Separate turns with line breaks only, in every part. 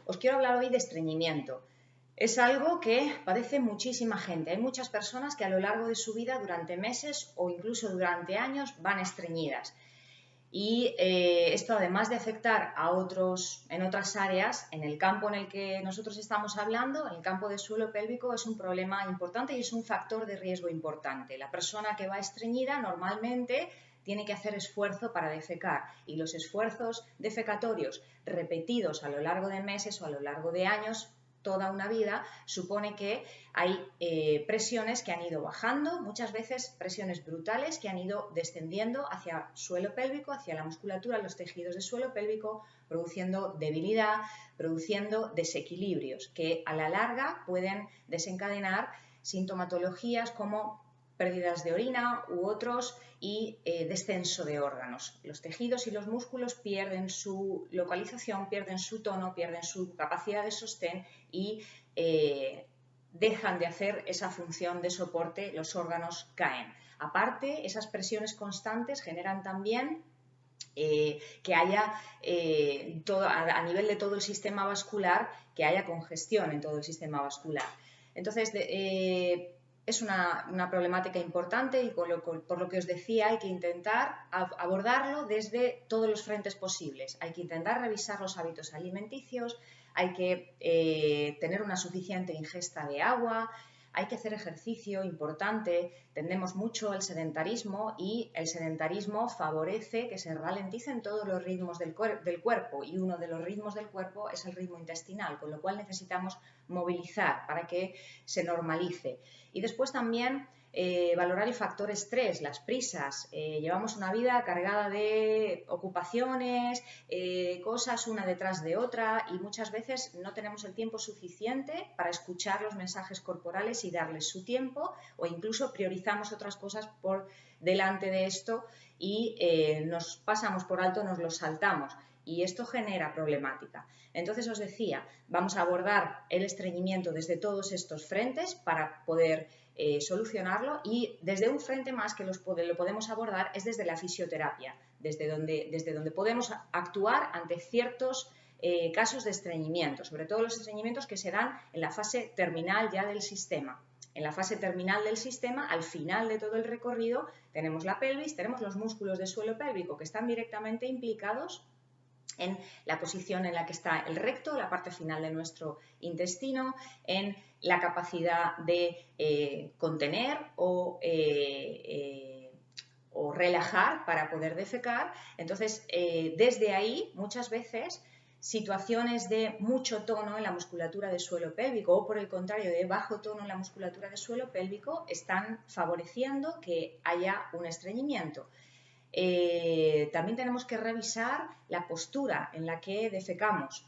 Os quiero hablar hoy de estreñimiento. Es algo que padece muchísima gente. Hay muchas personas que a lo largo de su vida, durante meses o incluso durante años, van estreñidas. Y esto, además de afectar a otros en otras áreas, en el campo en el que nosotros estamos hablando, en el campo del suelo pélvico, es un problema importante y es un factor de riesgo importante. La persona que va estreñida normalmente tiene que hacer esfuerzo para defecar, y los esfuerzos defecatorios repetidos a lo largo de meses o a lo largo de años, toda una vida, supone que hay presiones que han ido bajando, muchas veces presiones brutales que han ido descendiendo hacia suelo pélvico, hacia la musculatura, los tejidos del suelo pélvico, produciendo debilidad, produciendo desequilibrios que a la larga pueden desencadenar sintomatologías como pérdidas de orina u otros y descenso de órganos. Los tejidos y los músculos pierden su localización, pierden su tono, pierden su capacidad de sostén y dejan de hacer esa función de soporte, los órganos caen. Aparte, esas presiones constantes generan también que haya a nivel de todo el sistema vascular, que haya congestión en todo el sistema vascular. Entonces, es una problemática importante y por lo que os decía, hay que intentar abordarlo desde todos los frentes posibles. Hay que intentar revisar los hábitos alimenticios, hay que tener una suficiente ingesta de agua, hay que hacer ejercicio, importante. Tendemos mucho al sedentarismo y el sedentarismo favorece que se ralenticen todos los ritmos del cuerpo, y uno de los ritmos del cuerpo es el ritmo intestinal, con lo cual necesitamos movilizar para que se normalice. Y después también valorar el factor estrés, las prisas. Llevamos una vida cargada de ocupaciones, cosas una detrás de otra, y muchas veces no tenemos el tiempo suficiente para escuchar los mensajes corporales y darles su tiempo, o incluso priorizamos otras cosas por delante de esto y nos pasamos por alto, nos lo saltamos. Y esto genera problemática. Entonces os decía, vamos a abordar el estreñimiento desde todos estos frentes para poder solucionarlo, y desde un frente más que lo podemos abordar es desde la fisioterapia, desde donde podemos actuar ante ciertos casos de estreñimiento, sobre todo los estreñimientos que se dan en la fase terminal ya del sistema. En la fase terminal del sistema, al final de todo el recorrido, tenemos la pelvis, tenemos los músculos del suelo pélvico que están directamente implicados en la posición en la que está el recto, la parte final de nuestro intestino, en la capacidad de contener o relajar para poder defecar. Entonces, desde ahí, muchas veces, situaciones de mucho tono en la musculatura del suelo pélvico, o por el contrario, de bajo tono en la musculatura del suelo pélvico, están favoreciendo que haya un estreñimiento. También tenemos que revisar la postura en la que defecamos.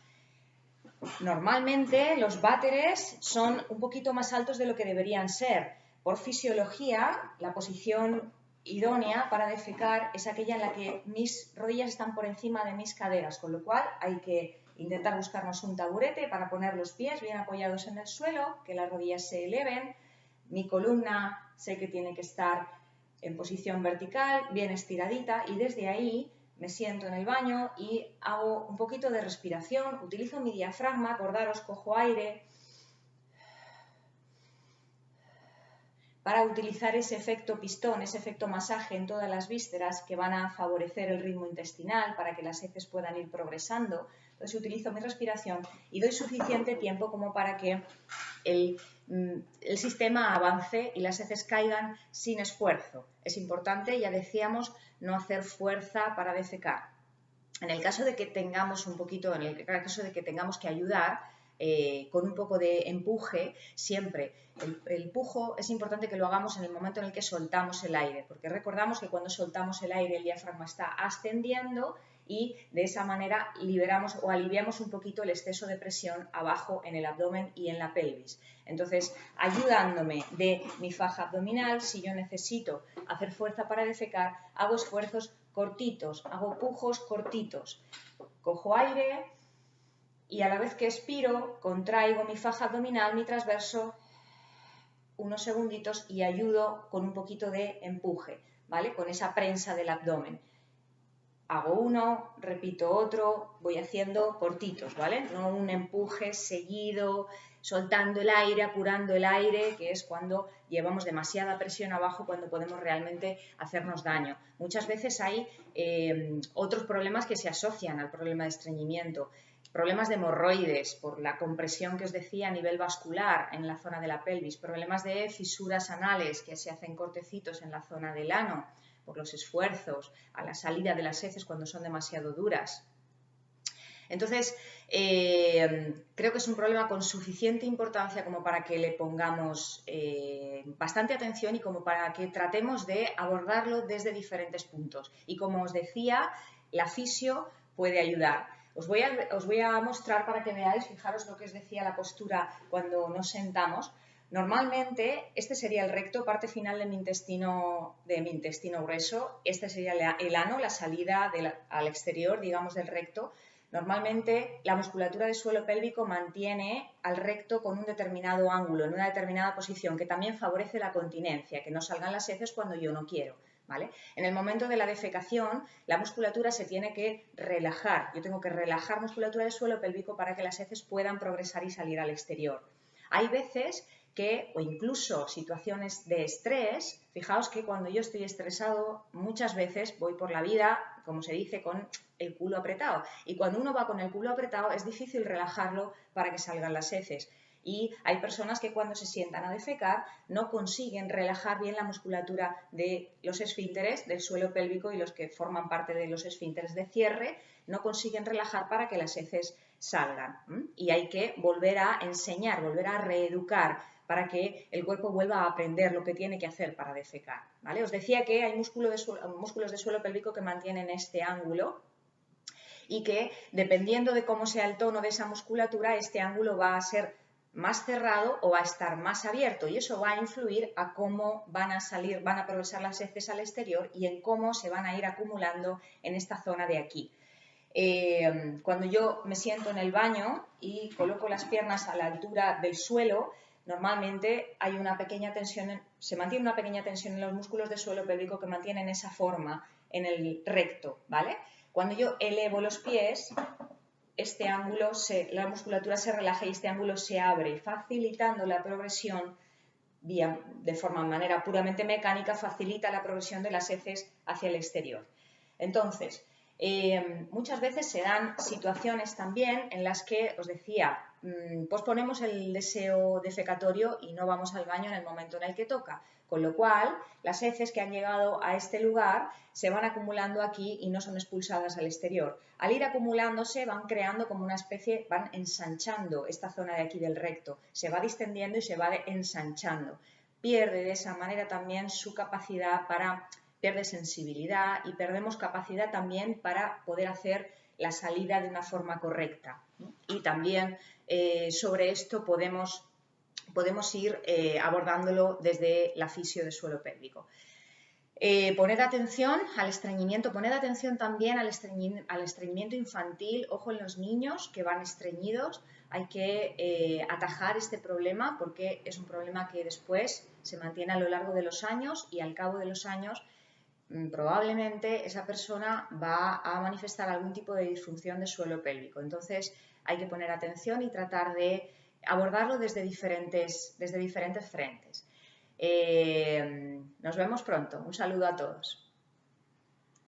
Normalmente los váteres son un poquito más altos de lo que deberían ser. Por fisiología, la posición idónea para defecar es aquella en la que mis rodillas están por encima de mis caderas, con lo cual hay que intentar buscarnos un taburete para poner los pies bien apoyados en el suelo, que las rodillas se eleven. Mi columna sé que tiene que estar en posición vertical, bien estiradita, y desde ahí me siento en el baño y hago un poquito de respiración, utilizo mi diafragma, acordaros, cojo aire para utilizar ese efecto pistón, ese efecto masaje en todas las vísceras que van a favorecer el ritmo intestinal para que las heces puedan ir progresando. Entonces utilizo mi respiración y doy suficiente tiempo como para que el sistema avance y las heces caigan sin esfuerzo. Es importante, ya decíamos, no hacer fuerza para defecar. En el caso de que tengamos que ayudar con un poco de empuje, siempre el empujo es importante que lo hagamos en el momento en el que soltamos el aire, porque recordamos que cuando soltamos el aire el diafragma está ascendiendo y de esa manera liberamos o aliviamos un poquito el exceso de presión abajo en el abdomen y en la pelvis. Entonces, ayudándome de mi faja abdominal, si yo necesito hacer fuerza para defecar, hago esfuerzos cortitos, hago pujos cortitos. Cojo aire y a la vez que expiro, contraigo mi faja abdominal, mi transverso, unos segunditos, y ayudo con un poquito de empuje, ¿vale? Con esa prensa del abdomen. hago uno, repito otro, voy haciendo cortitos, ¿vale? No un empuje seguido, soltando el aire, apurando el aire, que es cuando llevamos demasiada presión abajo, cuando podemos realmente hacernos daño. Muchas veces hay otros problemas que se asocian al problema de estreñimiento. Problemas de hemorroides por la compresión que os decía a nivel vascular en la zona de la pelvis, problemas de fisuras anales que se hacen cortecitos en la zona del ano por los esfuerzos, a la salida de las heces cuando son demasiado duras. Entonces, creo que es un problema con suficiente importancia como para que le pongamos bastante atención y como para que tratemos de abordarlo desde diferentes puntos. Y como os decía, la fisio puede ayudar. Os voy a mostrar para que veáis, fijaros lo que os decía la postura cuando nos sentamos. Normalmente, este sería el recto, parte final de mi intestino grueso. Este sería el ano, la salida al exterior, digamos, del recto. Normalmente, la musculatura del suelo pélvico mantiene al recto con un determinado ángulo, en una determinada posición, que también favorece la continencia, que no salgan las heces cuando yo no quiero, ¿vale? En el momento de la defecación, la musculatura se tiene que relajar. Yo tengo que relajar musculatura del suelo pélvico para que las heces puedan progresar y salir al exterior. Hay veces o incluso situaciones de estrés, fijaos que cuando yo estoy estresado muchas veces voy por la vida, como se dice, con el culo apretado, y cuando uno va con el culo apretado es difícil relajarlo para que salgan las heces. Y hay personas que cuando se sientan a defecar no consiguen relajar bien la musculatura de los esfínteres del suelo pélvico y los que forman parte de los esfínteres de cierre no consiguen relajar para que las heces salgan. Y hay que volver a enseñar, volver a reeducar para que el cuerpo vuelva a aprender lo que tiene que hacer para defecar, ¿vale? Os decía que hay músculos de suelo pélvico que mantienen este ángulo y que dependiendo de cómo sea el tono de esa musculatura, este ángulo va a ser más cerrado o va a estar más abierto y eso va a influir a cómo van a progresar las heces al exterior y en cómo se van a ir acumulando en esta zona de aquí. Cuando yo me siento en el baño y coloco las piernas a la altura del suelo, normalmente hay una pequeña tensión, se mantiene una pequeña tensión en los músculos del suelo pélvico que mantienen esa forma en el recto, ¿vale? Cuando yo elevo los pies, este ángulo, la musculatura se relaja y este ángulo se abre, facilitando la progresión de manera puramente mecánica, facilita la progresión de las heces hacia el exterior. Entonces, muchas veces se dan situaciones también en las que, os decía, posponemos el deseo defecatorio y no vamos al baño en el momento en el que toca, con lo cual las heces que han llegado a este lugar se van acumulando aquí y no son expulsadas al exterior. Al ir acumulándose van creando como una especie, van ensanchando esta zona de aquí del recto, se va distendiendo y se va ensanchando. Pierde de esa manera también su capacidad pierde sensibilidad y perdemos capacidad también para poder hacer la salida de una forma correcta. Y también sobre esto podemos ir abordándolo desde la fisio del suelo pélvico. Poned atención al estreñimiento, poned atención también al estreñimiento infantil, ojo en los niños que van estreñidos, hay que atajar este problema porque es un problema que después se mantiene a lo largo de los años y al cabo de los años probablemente esa persona va a manifestar algún tipo de disfunción del suelo pélvico. Entonces hay que poner atención y tratar de abordarlo desde diferentes frentes. Nos vemos pronto. Un saludo a todos.